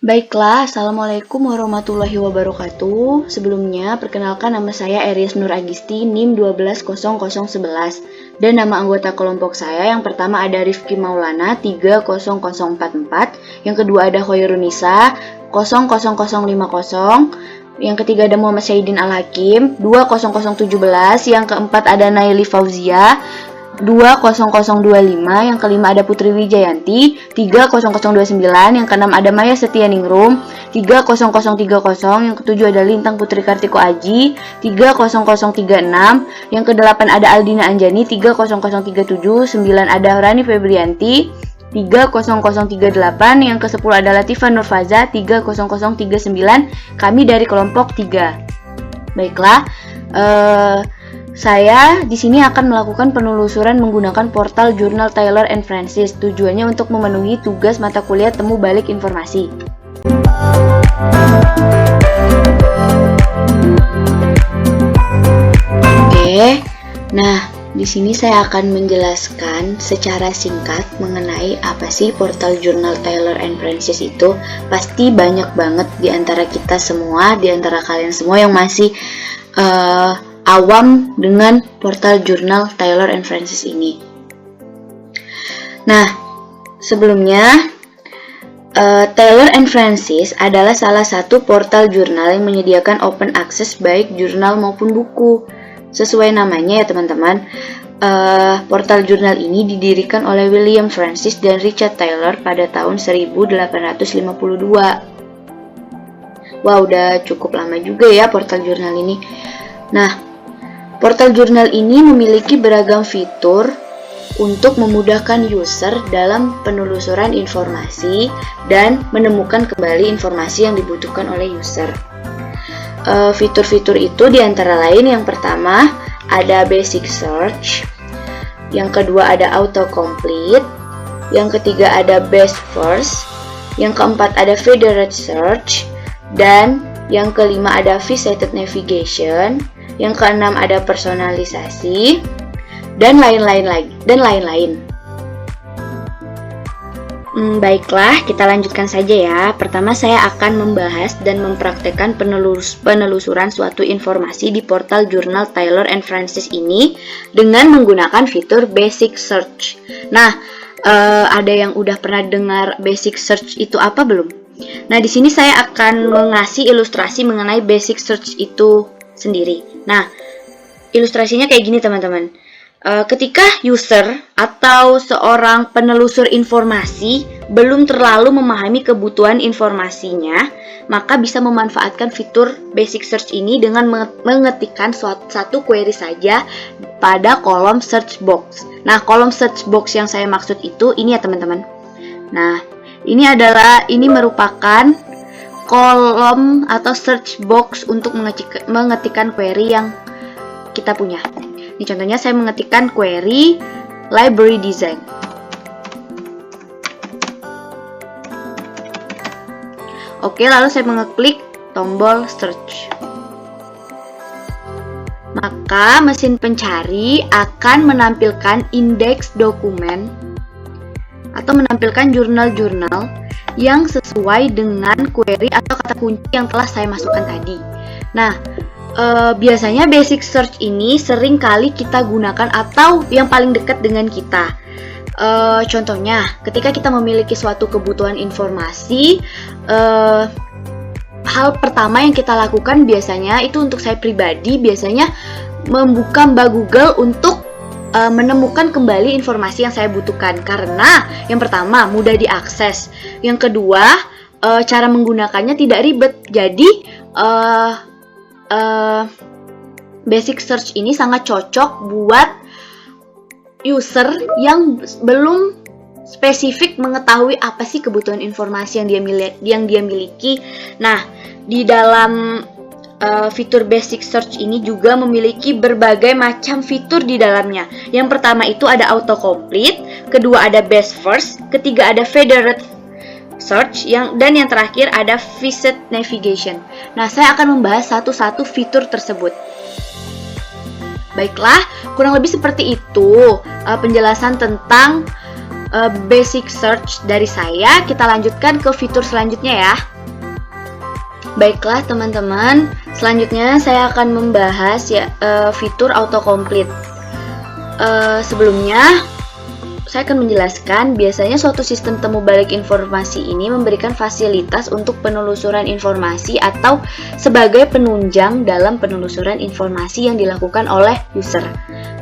Baiklah, Assalamualaikum warahmatullahi wabarakatuh. Sebelumnya, perkenalkan nama saya Aries Nur Agisti, NIM 12011. Dan nama anggota kelompok saya yang pertama ada Rifki Maulana 30044, yang kedua ada Khoirunisa 00050, yang ketiga ada Muhammad Syahidin Al-Hakim 20017, yang keempat ada Naili Fauzia 20025, yang kelima ada Putri Wijayanti 30029, yang keenam ada Maya Setianingrum 30030, yang ketujuh ada Lintang Putri Kartiko Aji 30036, yang kedelapan ada Aldina Anjani 30037, 9 ada Rani Febrianti 30038, yang ke-10 ada Latifah Nurfaza 30039, kami dari kelompok 3. Baiklah, saya di sini akan melakukan penelusuran menggunakan portal jurnal Taylor & Francis. Tujuannya untuk memenuhi tugas mata kuliah temu balik informasi. Oke, nah di sini saya akan menjelaskan secara singkat mengenai apa sih portal jurnal Taylor & Francis itu. Pasti banyak banget di antara kita semua, di antara kalian semua yang masih awam dengan portal jurnal Taylor & Francis ini. Nah, sebelumnya Taylor & Francis adalah salah satu portal jurnal yang menyediakan open access baik jurnal maupun buku. Sesuai namanya ya teman-teman, portal jurnal ini didirikan oleh William Francis dan Richard Taylor pada tahun 1852. Wah, udah cukup lama juga ya portal jurnal ini. Nah, portal jurnal ini memiliki beragam fitur untuk memudahkan user dalam penelusuran informasi dan menemukan kembali informasi yang dibutuhkan oleh user. Fitur-fitur itu diantara lain yang pertama ada basic search, yang kedua ada autocomplete, yang ketiga ada best first, yang keempat ada federated search, dan yang kelima ada visited navigation, yang keenam ada personalisasi, dan lain-lain. Baiklah, kita lanjutkan saja ya. Pertama saya akan membahas dan mempraktekkan penelusuran suatu informasi di portal jurnal Taylor & Francis ini dengan menggunakan fitur basic search. Nah, ada yang udah pernah dengar basic search itu apa belum? Nah, di sini saya akan mengasih ilustrasi mengenai basic search itu sendiri. Nah, ilustrasinya kayak gini teman-teman. Ketika user atau seorang penelusur informasi belum terlalu memahami kebutuhan informasinya, maka bisa memanfaatkan fitur basic search ini dengan mengetikkan satu query saja pada kolom search box. Nah, kolom search box yang saya maksud itu ini ya teman-teman. Nah, ini merupakan kolom atau search box untuk mengetikkan query yang kita punya. Ini contohnya saya mengetikkan query library design. Oke, lalu saya mengeklik tombol search. Maka mesin pencari akan menampilkan indeks dokumen atau menampilkan jurnal-jurnal yang sesuai dengan query atau kata kunci yang telah saya masukkan tadi. Nah, biasanya basic search ini sering kali kita gunakan atau yang paling dekat dengan kita. Contohnya, ketika kita memiliki suatu kebutuhan informasi, hal pertama yang kita lakukan biasanya itu untuk saya pribadi biasanya membuka Mbak Google untuk menemukan kembali informasi yang saya butuhkan. Karena yang pertama mudah diakses, yang kedua cara menggunakannya tidak ribet. Jadi basic search ini sangat cocok buat user yang belum spesifik mengetahui apa sih kebutuhan informasi yang dia miliki. Nah, di dalam fitur basic search ini juga memiliki berbagai macam fitur di dalamnya. Yang pertama itu ada autocomplete, kedua ada best first, ketiga ada federated search, dan yang terakhir ada visited navigation. Nah, saya akan membahas satu-satu fitur tersebut. Baiklah, kurang lebih seperti itu penjelasan tentang basic search dari saya. Kita lanjutkan ke fitur selanjutnya ya. Baiklah teman-teman, selanjutnya saya akan membahas fitur autocomplete. Sebelumnya, saya akan menjelaskan biasanya suatu sistem temu balik informasi ini memberikan fasilitas untuk penelusuran informasi atau sebagai penunjang dalam penelusuran informasi yang dilakukan oleh user.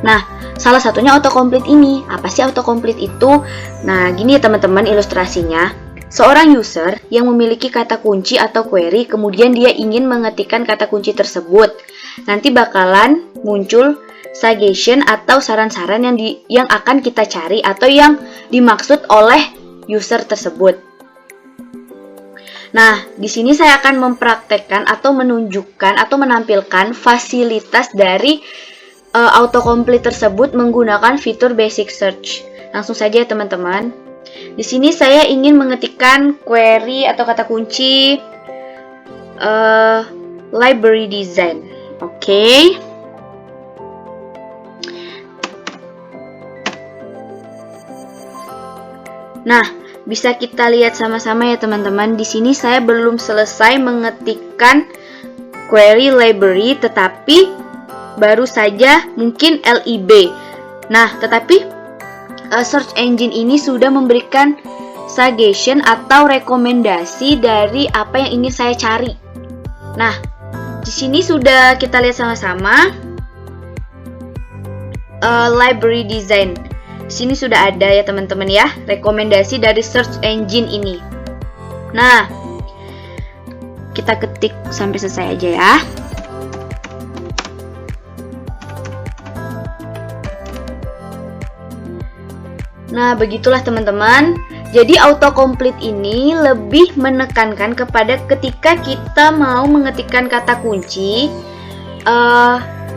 Nah, salah satunya autocomplete ini. Apa sih autocomplete itu? Nah, gini ya teman-teman ilustrasinya. Seorang user yang memiliki kata kunci atau query, kemudian dia ingin mengetikkan kata kunci tersebut. Nanti bakalan muncul suggestion atau saran-saran yang akan kita cari atau yang dimaksud oleh user tersebut. Nah, di sini saya akan mempraktekkan atau menunjukkan atau menampilkan fasilitas dari autocomplete tersebut menggunakan fitur basic search. Langsung saja ya teman-teman. Di sini saya ingin mengetikkan query atau kata kunci library design. Oke. Nah, bisa kita lihat sama-sama ya teman-teman. Di sini saya belum selesai mengetikkan query library, tetapi baru saja mungkin lib. Nah, tetapi search engine ini sudah memberikan suggestion atau rekomendasi dari apa yang ingin saya cari. Nah, di sini sudah kita lihat sama-sama library design. Di sini sudah ada ya teman-teman ya, rekomendasi dari search engine ini. Nah, kita ketik sampai selesai aja ya. Nah, begitulah teman-teman. Jadi autocomplete ini lebih menekankan kepada ketika kita mau mengetikkan kata kunci,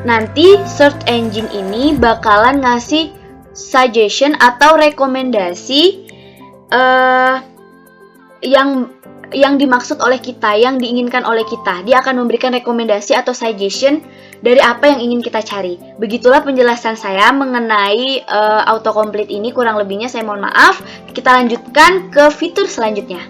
nanti search engine ini bakalan ngasih suggestion atau rekomendasi yang dimaksud oleh kita, yang diinginkan oleh kita. Dia akan memberikan rekomendasi atau suggestion dari apa yang ingin kita cari. Begitulah penjelasan saya mengenai autocomplete ini. Kurang lebihnya saya mohon maaf. Kita lanjutkan ke fitur selanjutnya.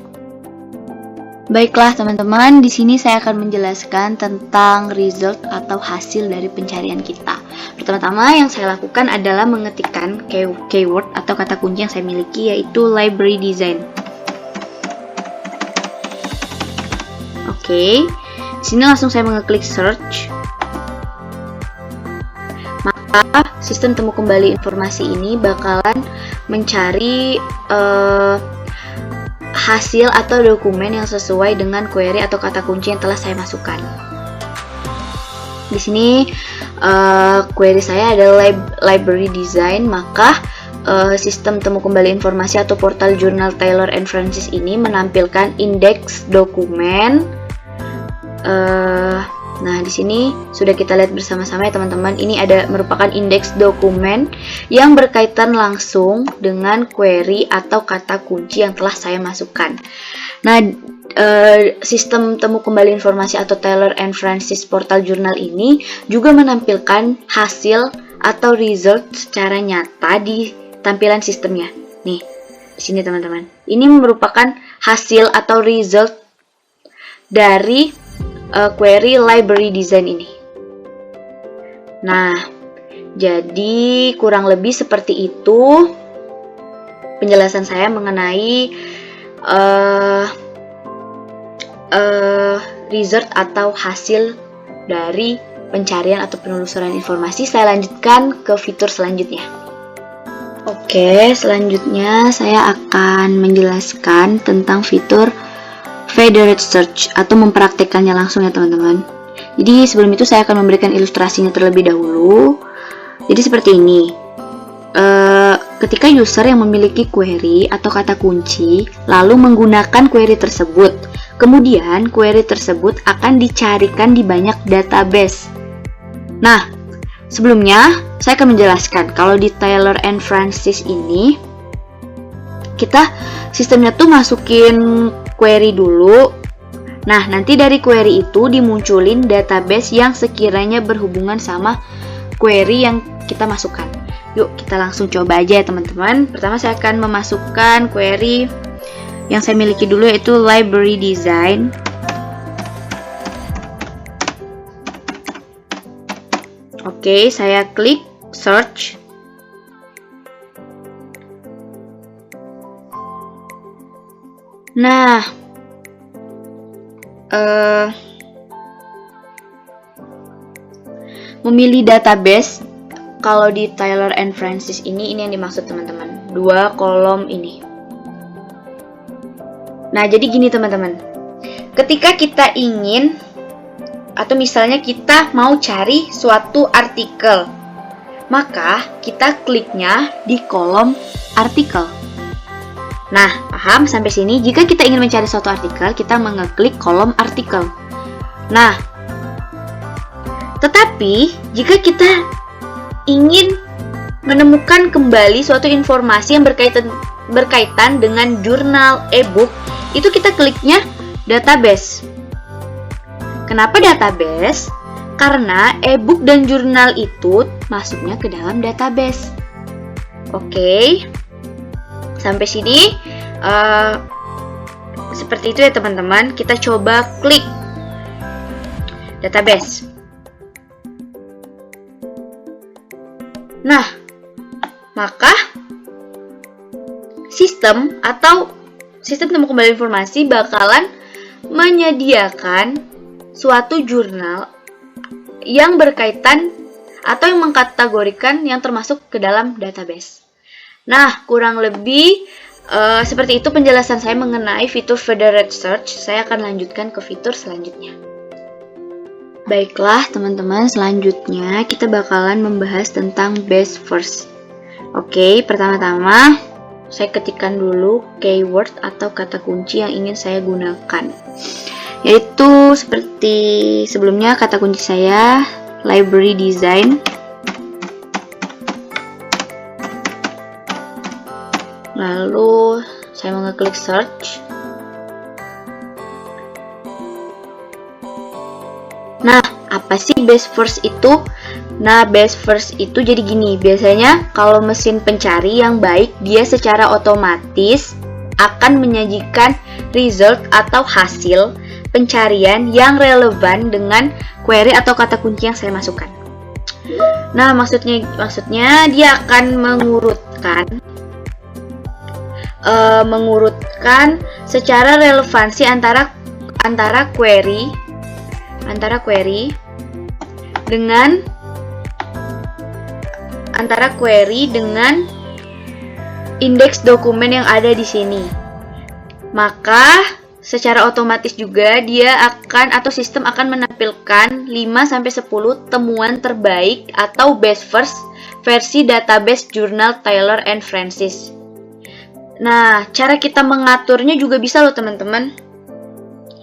Baiklah teman-teman, di sini saya akan menjelaskan tentang result atau hasil dari pencarian kita. Pertama-tama yang saya lakukan adalah mengetikkan keyword atau kata kunci yang saya miliki, yaitu library design. Oke, di sini langsung saya mengeklik search. Maka sistem temu kembali informasi ini bakalan mencari hasil atau dokumen yang sesuai dengan query atau kata kunci yang telah saya masukkan. Di sini query saya adalah library design, maka sistem temu kembali informasi atau portal jurnal Taylor and Francis ini menampilkan indeks dokumen. Nah, di sini sudah kita lihat bersama-sama ya teman-teman. Ini merupakan indeks dokumen yang berkaitan langsung dengan query atau kata kunci yang telah saya masukkan. Nah, sistem temu kembali informasi atau Taylor and Francis portal jurnal ini juga menampilkan hasil atau result secara nyata di tampilan sistemnya. Nih, di sini teman-teman. Ini merupakan hasil atau result dari query library design ini. Nah, jadi kurang lebih seperti itu penjelasan saya mengenai result atau hasil dari pencarian atau penelusuran informasi. Saya lanjutkan ke fitur selanjutnya. Oke, selanjutnya saya akan menjelaskan tentang fitur federated search atau mempraktekannya langsung ya teman-teman. Jadi sebelum itu saya akan memberikan ilustrasinya terlebih dahulu. Jadi seperti ini. Ketika user yang memiliki query atau kata kunci lalu menggunakan query tersebut, kemudian query tersebut akan dicarikan di banyak database. Nah, sebelumnya saya akan menjelaskan kalau di Taylor and Francis ini kita sistemnya tuh masukin query dulu. Nah, nanti dari query itu dimunculin database yang sekiranya berhubungan sama query yang kita masukkan. Yuk, kita langsung coba aja ya teman-teman. Pertama saya akan memasukkan query yang saya miliki dulu, yaitu library design. Oke, saya klik search. Nah, memilih database. Kalau di Taylor and Francis ini yang dimaksud teman-teman, 2 kolom ini. Nah, jadi gini teman-teman, ketika kita ingin atau misalnya kita mau cari suatu artikel, maka kita kliknya di kolom artikel. Nah, paham sampai sini? Jika kita ingin mencari suatu artikel, kita mengeklik kolom artikel. Nah, tetapi jika kita ingin menemukan kembali suatu informasi yang berkaitan dengan jurnal e-book, itu kita kliknya database. Kenapa database? Karena e-book dan jurnal itu masuknya ke dalam database. Oke, sampai sini seperti itu ya teman-teman. Kita coba klik database. Nah, maka sistem temu kembali informasi bakalan menyediakan suatu jurnal yang berkaitan atau yang mengkategorikan yang termasuk ke dalam database. Nah, kurang lebih seperti itu penjelasan saya mengenai fitur federated search. Saya akan lanjutkan ke fitur selanjutnya. Baiklah teman-teman, selanjutnya kita bakalan membahas tentang best first. Oke, pertama-tama saya ketikkan dulu keyword atau kata kunci yang ingin saya gunakan. Yaitu seperti sebelumnya, kata kunci saya library design. Lalu saya mengeklik search. Nah, apa sih best first itu? Nah, best first itu jadi gini, biasanya kalau mesin pencari yang baik, dia secara otomatis akan menyajikan result atau hasil pencarian yang relevan dengan query atau kata kunci yang saya masukkan. Nah, maksudnya dia akan mengurutkan secara relevansi antara query dengan indeks dokumen yang ada di sini. Maka secara otomatis juga sistem akan menampilkan 5-10 temuan terbaik atau best first versi database jurnal Taylor and Francis. Nah, cara kita mengaturnya juga bisa loh teman-teman,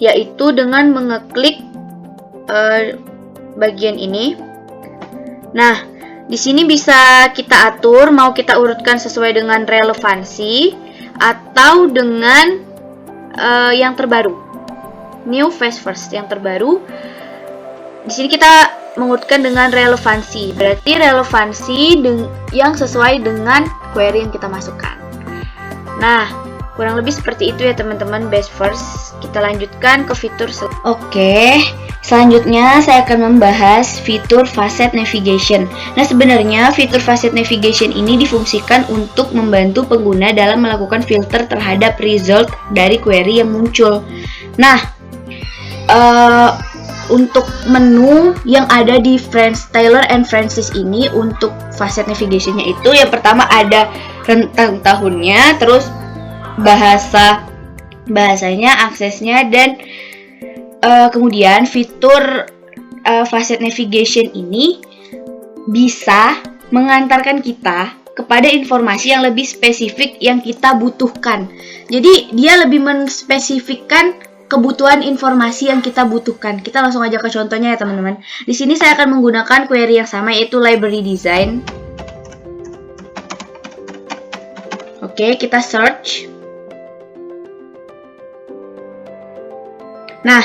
yaitu dengan mengeklik bagian ini. Nah, di sini bisa kita atur mau kita urutkan sesuai dengan relevansi atau dengan yang terbaru, new fast first yang terbaru. Di sini kita mengurutkan dengan relevansi, berarti relevansi yang sesuai dengan query yang kita masukkan. Nah, kurang lebih seperti itu ya teman-teman best first. Kita lanjutkan ke fitur selanjutnya saya akan membahas fitur facet navigation. Nah, sebenarnya fitur facet navigation ini difungsikan untuk membantu pengguna dalam melakukan filter terhadap result dari query yang muncul. Nah, untuk menu yang ada di Taylor and Francis ini, untuk facet navigation-nya itu yang pertama ada rentang tahunnya, terus bahasanya, aksesnya, dan kemudian fitur facet navigation ini bisa mengantarkan kita kepada informasi yang lebih spesifik yang kita butuhkan. Jadi dia lebih menspesifikkan kebutuhan informasi yang kita butuhkan. Kita langsung aja ke contohnya ya teman-teman. Di sini saya akan menggunakan query yang sama, yaitu library design. Oke, kita search. Nah,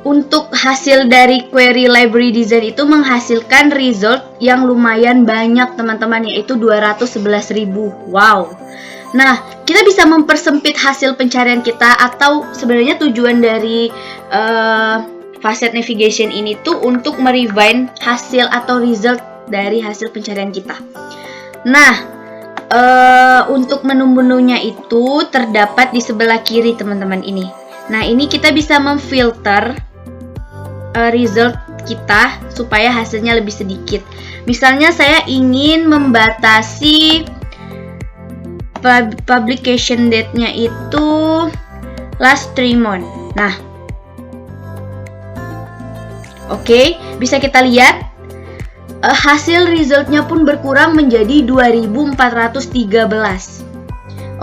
untuk hasil dari query library design itu menghasilkan result yang lumayan banyak teman-teman, yaitu 211.000. Wow. Nah, kita bisa mempersempit hasil pencarian kita, atau sebenarnya tujuan dari facet navigation ini tuh untuk merefine hasil atau result dari hasil pencarian kita. Nah, untuk menu-menunya itu terdapat di sebelah kiri teman-teman ini. Nah, ini kita bisa memfilter result kita supaya hasilnya lebih sedikit. Misalnya saya ingin membatasi publication date-nya itu last 3 month. Nah, oke, bisa kita lihat hasil resultnya pun berkurang menjadi 2413.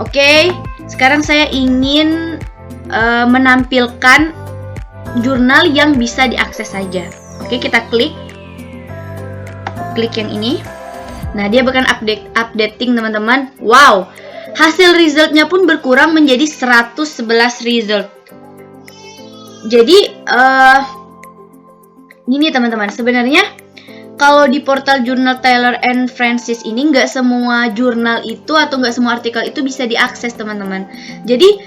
Oke, sekarang saya ingin menampilkan jurnal yang bisa diakses saja. Oke, kita klik yang ini. Nah, dia bahkan updating teman-teman. Wow, hasil resultnya pun berkurang menjadi 111 result. Jadi gini teman-teman, sebenarnya kalau di portal jurnal Taylor and Francis ini nggak semua jurnal itu atau nggak semua artikel itu bisa diakses teman-teman. Jadi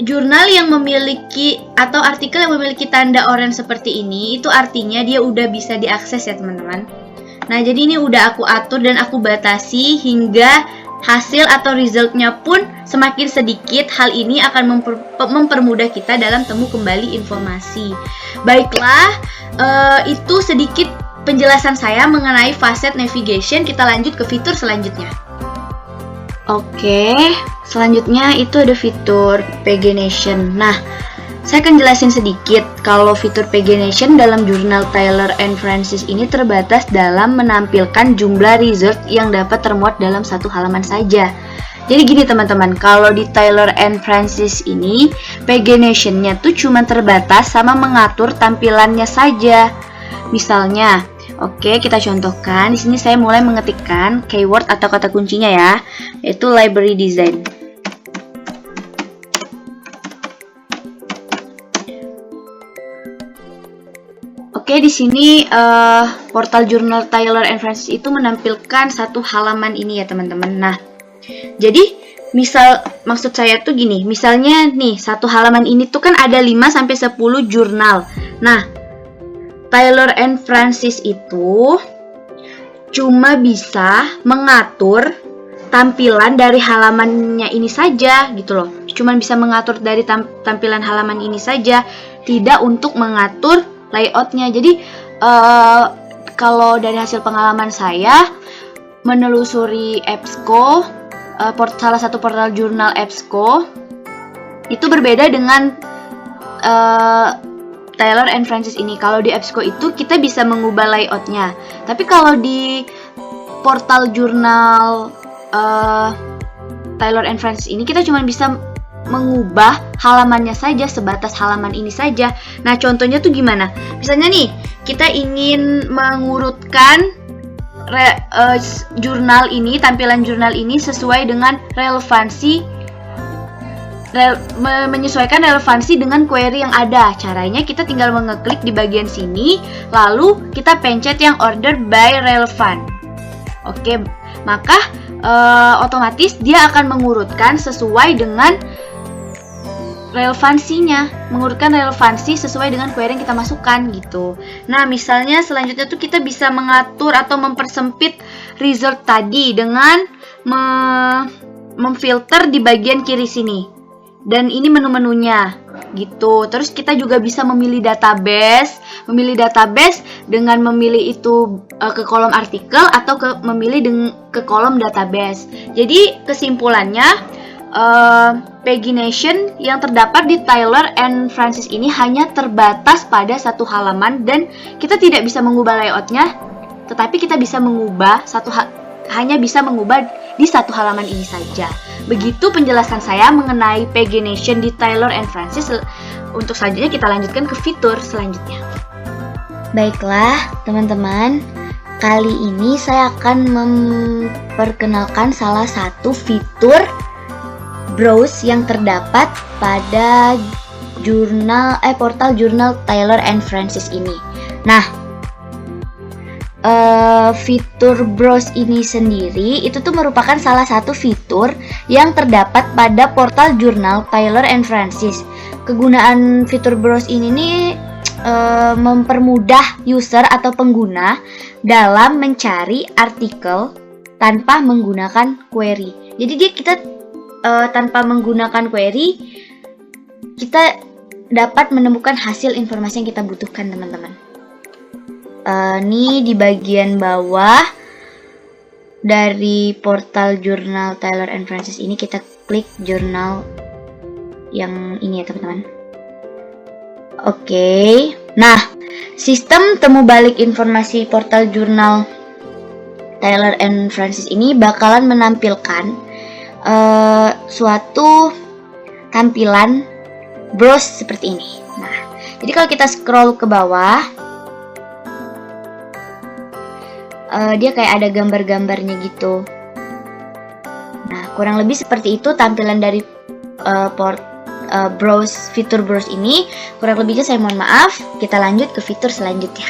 jurnal yang memiliki atau artikel yang memiliki tanda orange seperti ini itu artinya dia udah bisa diakses ya teman-teman. Nah, jadi ini udah aku atur dan aku batasi hingga hasil atau resultnya pun semakin sedikit. Hal ini akan mempermudah kita dalam temu kembali informasi. Baiklah, itu sedikit penjelasan saya mengenai facet navigation. Kita lanjut ke fitur selanjutnya. Oke, selanjutnya itu ada fitur pagination. Nah, saya akan jelasin sedikit kalau fitur pagination dalam jurnal Taylor and Francis ini terbatas dalam menampilkan jumlah result yang dapat termuat dalam satu halaman saja. Jadi gini teman-teman, kalau di Taylor and Francis ini pagination-nya tuh cuma terbatas sama mengatur tampilannya saja. Misalnya, oke, kita contohkan. Di sini saya mulai mengetikkan keyword atau kata kuncinya ya, yaitu library design. Oke, di sini portal jurnal Taylor and Francis itu menampilkan satu halaman ini ya teman-teman. Nah, jadi maksud saya tuh gini, misalnya nih satu halaman ini tuh kan ada 5-10 jurnal. Nah, Taylor and Francis itu cuma bisa mengatur tampilan dari halamannya ini saja gitu loh. Cuma bisa mengatur dari tampilan halaman ini saja, tidak untuk mengatur layoutnya. Jadi kalau dari hasil pengalaman saya menelusuri EBSCO, salah satu portal jurnal EBSCO itu berbeda dengan Taylor and Francis ini. Kalau di EBSCO itu kita bisa mengubah layoutnya, tapi kalau di portal jurnal Taylor and Francis ini kita cuma bisa mengubah halamannya saja, sebatas halaman ini saja. Nah, contohnya tuh gimana? Misalnya nih, kita ingin mengurutkan jurnal ini, tampilan jurnal ini sesuai dengan relevansi, menyesuaikan relevansi dengan query yang ada. Caranya kita tinggal mengeklik di bagian sini, lalu kita pencet yang order by relevant. Oke, maka otomatis dia akan mengurutkan sesuai dengan relevansinya, mengurutkan relevansi sesuai dengan query yang kita masukkan gitu. Nah, misalnya selanjutnya tuh kita bisa mengatur atau mempersempit result tadi dengan memfilter di bagian kiri sini. Dan ini menu-menunya gitu. Terus kita juga bisa memilih database dengan memilih itu ke kolom artikel atau memilih ke kolom database. Jadi kesimpulannya, pagination yang terdapat di Taylor and Francis ini hanya terbatas pada satu halaman dan kita tidak bisa mengubah layoutnya, tetapi kita bisa mengubah hanya bisa mengubah di satu halaman ini saja. Begitu penjelasan saya mengenai pagination di Taylor and Francis. Untuk selanjutnya kita lanjutkan ke fitur selanjutnya. Baiklah teman-teman, kali ini saya akan memperkenalkan salah satu fitur browse yang terdapat pada portal jurnal Taylor and Francis ini. Nah, fitur browse ini sendiri itu tuh merupakan salah satu fitur yang terdapat pada portal jurnal Taylor and Francis. Kegunaan fitur browse ini nih mempermudah user atau pengguna dalam mencari artikel tanpa menggunakan query. Jadi kita tanpa menggunakan query, kita dapat menemukan hasil informasi yang kita butuhkan, teman-teman. Ini di bagian bawah dari portal jurnal Taylor and Francis ini, kita klik jurnal yang ini ya, teman-teman. Oke. Nah, sistem temu balik informasi portal jurnal Taylor and Francis ini bakalan menampilkan suatu tampilan browse seperti ini. Nah, jadi kalau kita scroll ke bawah, dia kayak ada gambar-gambarnya gitu. Nah, kurang lebih seperti itu tampilan dari fitur browse ini. Kurang lebihnya saya mohon maaf. Kita lanjut ke fitur selanjutnya.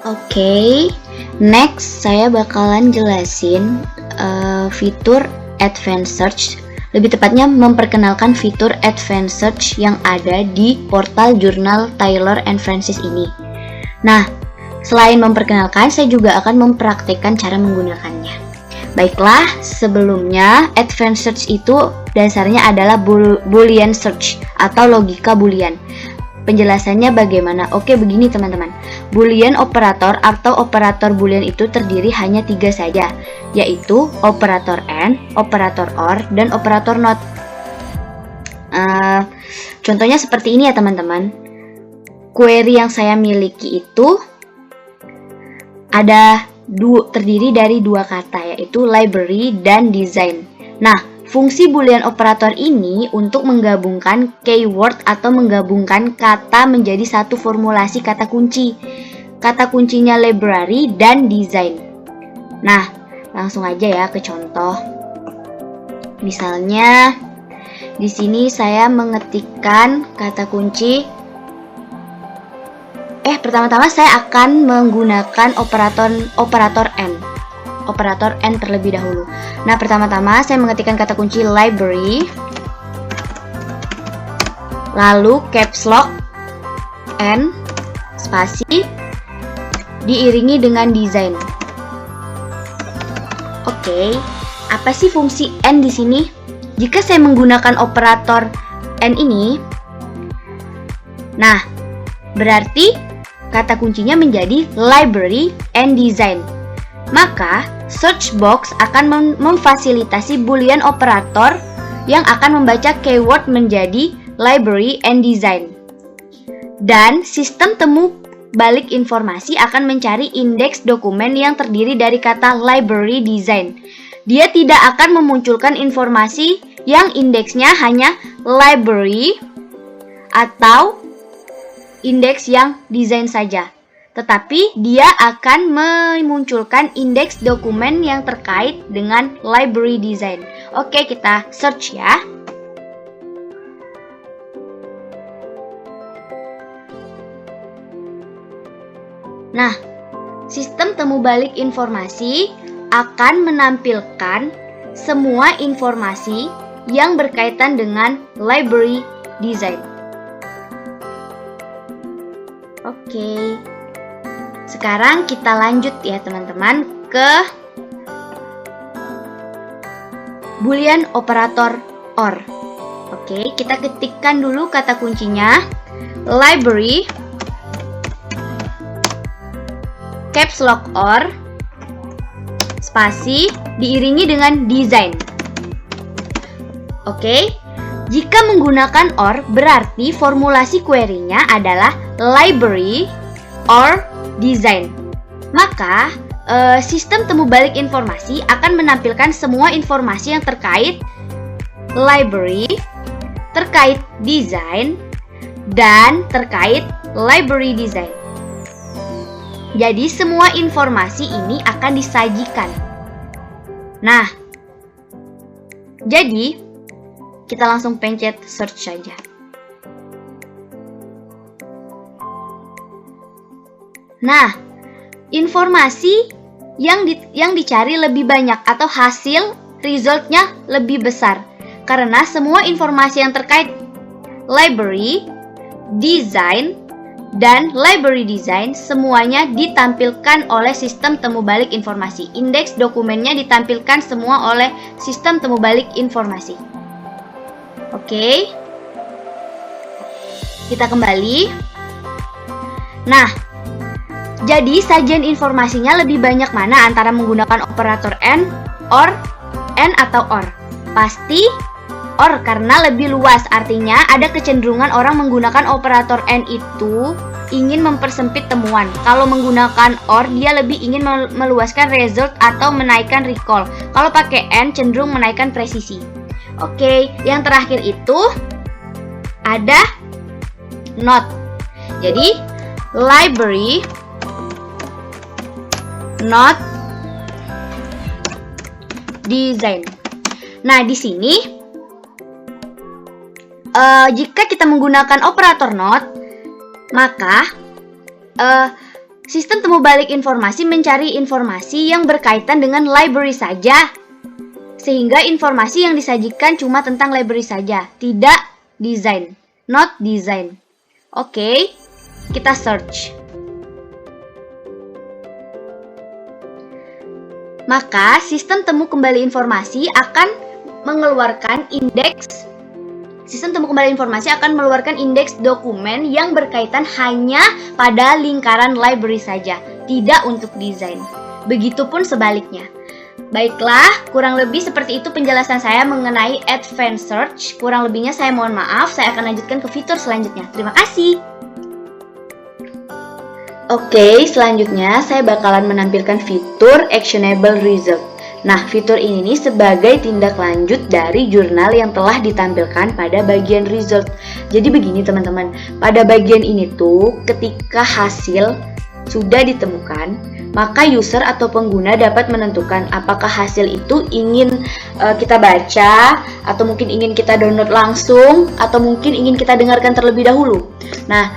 Oke, next saya bakalan jelasin fitur Advanced Search. Lebih tepatnya memperkenalkan fitur Advanced Search yang ada di portal jurnal Taylor and Francis ini. Nah, selain memperkenalkan, saya juga akan mempraktekkan cara menggunakannya. Baiklah, sebelumnya Advanced Search itu dasarnya adalah Boolean Search atau logika Boolean. Penjelasannya bagaimana? Oke, begini teman-teman. Boolean operator atau operator Boolean itu terdiri hanya 3 saja, yaitu operator AND, operator OR, dan operator NOT. Contohnya seperti ini ya teman-teman. Query yang saya miliki itu terdiri dari 2 kata, yaitu library dan design. Nah, fungsi Boolean operator ini untuk menggabungkan keyword atau menggabungkan kata menjadi satu formulasi kata kunci. Kata kuncinya library dan design. Nah, langsung aja ya ke contoh. Misalnya, di sini saya mengetikkan kata kunci. Pertama-tama saya akan menggunakan operator AND. Operator AND terlebih dahulu. Nah, pertama-tama saya mengetikkan kata kunci library, lalu caps lock AND spasi diiringi dengan design. Oke, apa sih fungsi AND di sini? Jika saya menggunakan operator AND ini, nah, berarti kata kuncinya menjadi library and design. Maka, search box akan memfasilitasi Boolean operator yang akan membaca keyword menjadi library and design. Dan sistem temu balik informasi akan mencari indeks dokumen yang terdiri dari kata library design. Dia tidak akan memunculkan informasi yang indeksnya hanya library atau indeks yang desain saja, tetapi dia akan memunculkan indeks dokumen yang terkait dengan library design. Oke, kita search ya. Nah, sistem temu balik informasi akan menampilkan semua informasi yang berkaitan dengan library design. Oke, sekarang kita lanjut ya teman-teman ke Boolean operator OR. Oke, kita ketikkan dulu kata kuncinya library caps lock OR spasi diiringi dengan design. Oke, jika menggunakan OR berarti formulasi query-nya adalah library or design. Maka sistem temu balik informasi akan menampilkan semua informasi yang terkait library, terkait design, dan terkait library design. Jadi semua informasi ini akan disajikan. Nah, jadi kita langsung pencet search saja. Nah, informasi yang dicari lebih banyak atau hasil resultnya lebih besar karena semua informasi yang terkait library, design, dan library design semuanya ditampilkan oleh sistem temu balik informasi. Indeks dokumennya ditampilkan semua oleh sistem temu balik informasi. Oke. Kita kembali. Nah, jadi sajian informasinya lebih banyak mana antara menggunakan operator AND, OR, AND atau OR? Pasti OR karena lebih luas, artinya ada kecenderungan orang menggunakan operator AND itu ingin mempersempit temuan. Kalau menggunakan OR dia lebih ingin meluaskan result atau menaikkan recall. Kalau pakai AND cenderung menaikkan presisi. Oke, yang terakhir itu ada not. Jadi library not design. Nah, di sini jika kita menggunakan operator not, maka sistem temu balik informasi mencari informasi yang berkaitan dengan library saja, sehingga informasi yang disajikan cuma tentang library saja, tidak design, not design. Oke, kita search. Maka sistem temu kembali informasi akan mengeluarkan indeks. Sistem temu kembali informasi akan mengeluarkan indeks dokumen yang berkaitan hanya pada lingkaran library saja, tidak untuk desain. Begitupun sebaliknya. Baiklah, kurang lebih seperti itu penjelasan saya mengenai Advanced Search. Kurang lebihnya saya mohon maaf, saya akan lanjutkan ke fitur selanjutnya. Terima kasih. Oke, selanjutnya saya bakalan menampilkan fitur Actionable Result. Nah, fitur ini nih sebagai tindak lanjut dari jurnal yang telah ditampilkan pada bagian result. Jadi begini teman-teman, pada bagian ini tuh ketika hasil sudah ditemukan, maka user atau pengguna dapat menentukan apakah hasil itu ingin kita baca, atau mungkin ingin kita download langsung, atau mungkin ingin kita dengarkan terlebih dahulu. Nah,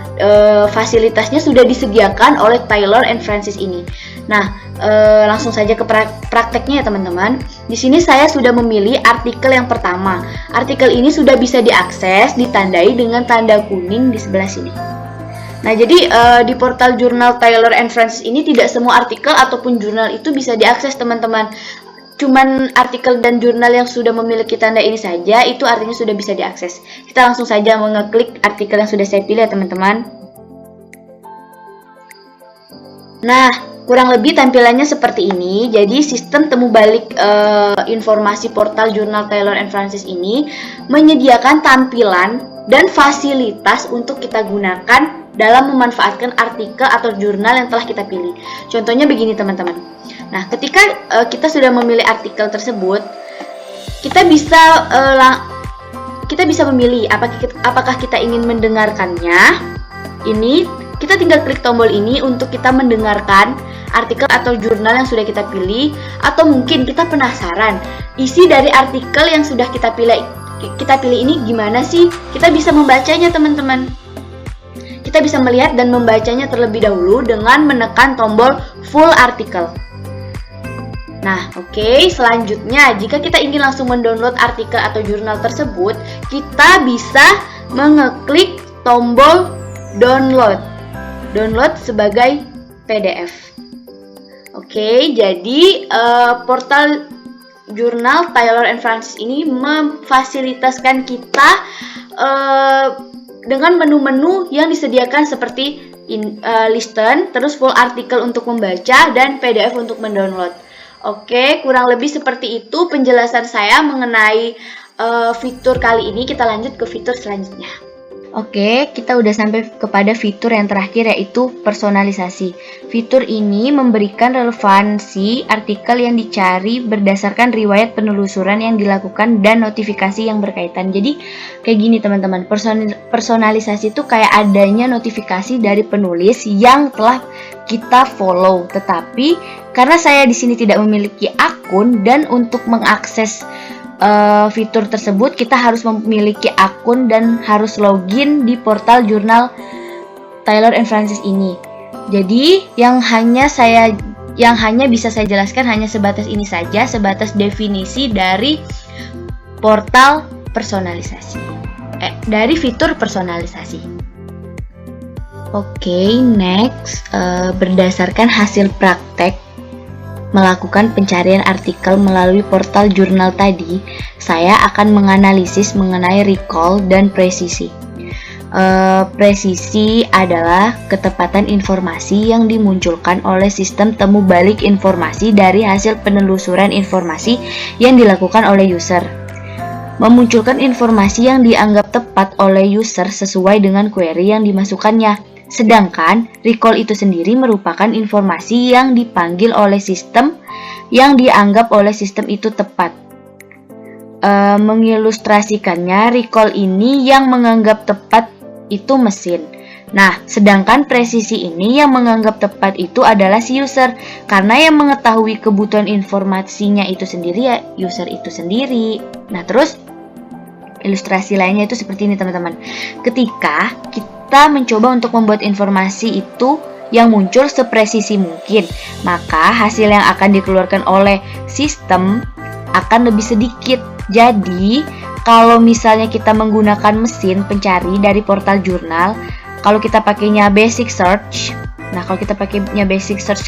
fasilitasnya sudah disediakan oleh Taylor and Francis ini. Nah, langsung saja ke prakteknya ya teman-teman. Di sini saya sudah memilih artikel yang pertama. Artikel ini sudah bisa diakses, ditandai dengan tanda kuning di sebelah sini. Nah, jadi di portal jurnal Taylor and Francis ini tidak semua artikel ataupun jurnal itu bisa diakses teman-teman. Cuman artikel dan jurnal yang sudah memiliki tanda ini saja, itu artinya sudah bisa diakses. Kita langsung saja mengeklik artikel yang sudah saya pilih ya teman-teman. Nah, kurang lebih tampilannya seperti ini. Jadi sistem temu balik informasi portal jurnal Taylor and Francis ini menyediakan tampilan dan fasilitas untuk kita gunakan dalam memanfaatkan artikel atau jurnal yang telah kita pilih. Contohnya begini teman-teman. Nah, ketika kita sudah memilih artikel tersebut, kita bisa memilih apakah kita ingin mendengarkannya. Ini kita tinggal klik tombol ini untuk kita mendengarkan artikel atau jurnal yang sudah kita pilih, atau mungkin kita penasaran isi dari artikel yang sudah kita pilih ini gimana sih? Kita bisa membacanya teman-teman. Kita bisa melihat dan membacanya terlebih dahulu dengan menekan tombol full article. Nah, oke, selanjutnya jika kita ingin langsung mendownload artikel atau jurnal tersebut, kita bisa mengeklik tombol download sebagai PDF. Oke, jadi portal jurnal Taylor and Francis ini memfasilitaskan kita dengan menu-menu yang disediakan seperti listen, terus full artikel untuk membaca, dan PDF untuk mendownload. Oke, kurang lebih seperti itu penjelasan saya mengenai fitur kali ini. Kita lanjut ke fitur selanjutnya. Oke, kita udah sampai kepada fitur yang terakhir, yaitu personalisasi. Fitur ini memberikan relevansi artikel yang dicari berdasarkan riwayat penelusuran yang dilakukan dan notifikasi yang berkaitan. Jadi kayak gini teman-teman, personalisasi itu kayak adanya notifikasi dari penulis yang telah kita follow. Tetapi karena saya di sini tidak memiliki akun, dan untuk mengakses fitur tersebut kita harus memiliki akun dan harus login di portal jurnal Taylor and Francis ini. Jadi yang hanya bisa saya jelaskan hanya sebatas ini saja, sebatas definisi dari portal personalisasi, dari fitur personalisasi. Oke, next, berdasarkan hasil praktek melakukan pencarian artikel melalui portal jurnal tadi, saya akan menganalisis mengenai recall dan presisi. Presisi adalah ketepatan informasi yang dimunculkan oleh sistem temu balik informasi dari hasil penelusuran informasi yang dilakukan oleh user. Memunculkan informasi yang dianggap tepat oleh user sesuai dengan query yang dimasukkannya. Sedangkan recall itu sendiri merupakan informasi yang dipanggil oleh sistem yang dianggap oleh sistem itu tepat. Mengilustrasikannya, recall ini yang menganggap tepat itu mesin. Nah, sedangkan presisi ini yang menganggap tepat itu adalah si user, karena yang mengetahui kebutuhan informasinya itu sendiri ya user itu sendiri. Nah, terus ilustrasi lainnya itu seperti ini teman-teman. Ketika kita mencoba untuk membuat informasi itu yang muncul sepresisi mungkin, maka hasil yang akan dikeluarkan oleh sistem akan lebih sedikit. Jadi, kalau misalnya kita menggunakan mesin pencari dari portal jurnal, kalau kita pakainya basic search,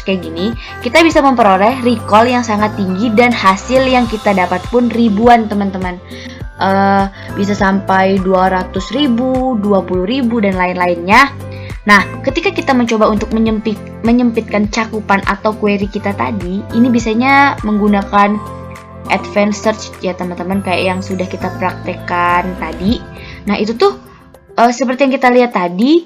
kayak gini, kita bisa memperoleh recall yang sangat tinggi dan hasil yang kita dapat pun ribuan teman-teman. Bisa sampai 200.000, 20.000 dan lain-lainnya. Nah, ketika kita mencoba untuk menyempitkan cakupan atau query kita tadi, ini biasanya menggunakan advanced search ya teman-teman, kayak yang sudah kita praktekkan tadi. Nah, itu tuh seperti yang kita lihat tadi,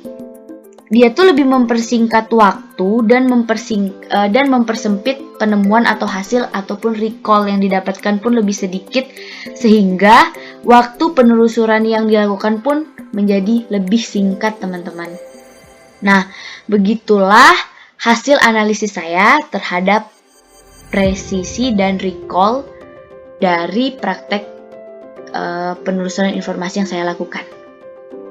dia tuh lebih mempersingkat waktu dan mempersempit penemuan atau hasil ataupun recall yang didapatkan pun lebih sedikit, sehingga waktu penelusuran yang dilakukan pun menjadi lebih singkat teman-teman. Nah, begitulah hasil analisis saya terhadap presisi dan recall dari praktek penelusuran informasi yang saya lakukan.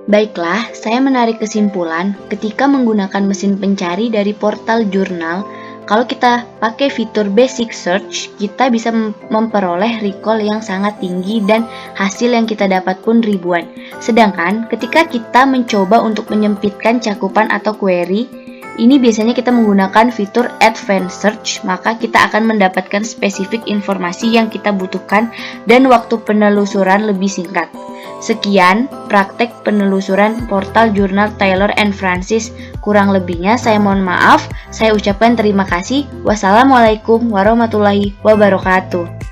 Baiklah, saya menarik kesimpulan ketika menggunakan mesin pencari dari portal jurnal, kalau kita pakai fitur basic search, kita bisa memperoleh recall yang sangat tinggi dan hasil yang kita dapat pun ribuan. Sedangkan ketika kita mencoba untuk menyempitkan cakupan atau query, ini biasanya kita menggunakan fitur advanced search, maka kita akan mendapatkan spesifik informasi yang kita butuhkan dan waktu penelusuran lebih singkat. Sekian praktek penelusuran portal jurnal Taylor and Francis. Kurang lebihnya saya mohon maaf. Saya ucapkan terima kasih. Wassalamualaikum warahmatullahi wabarakatuh.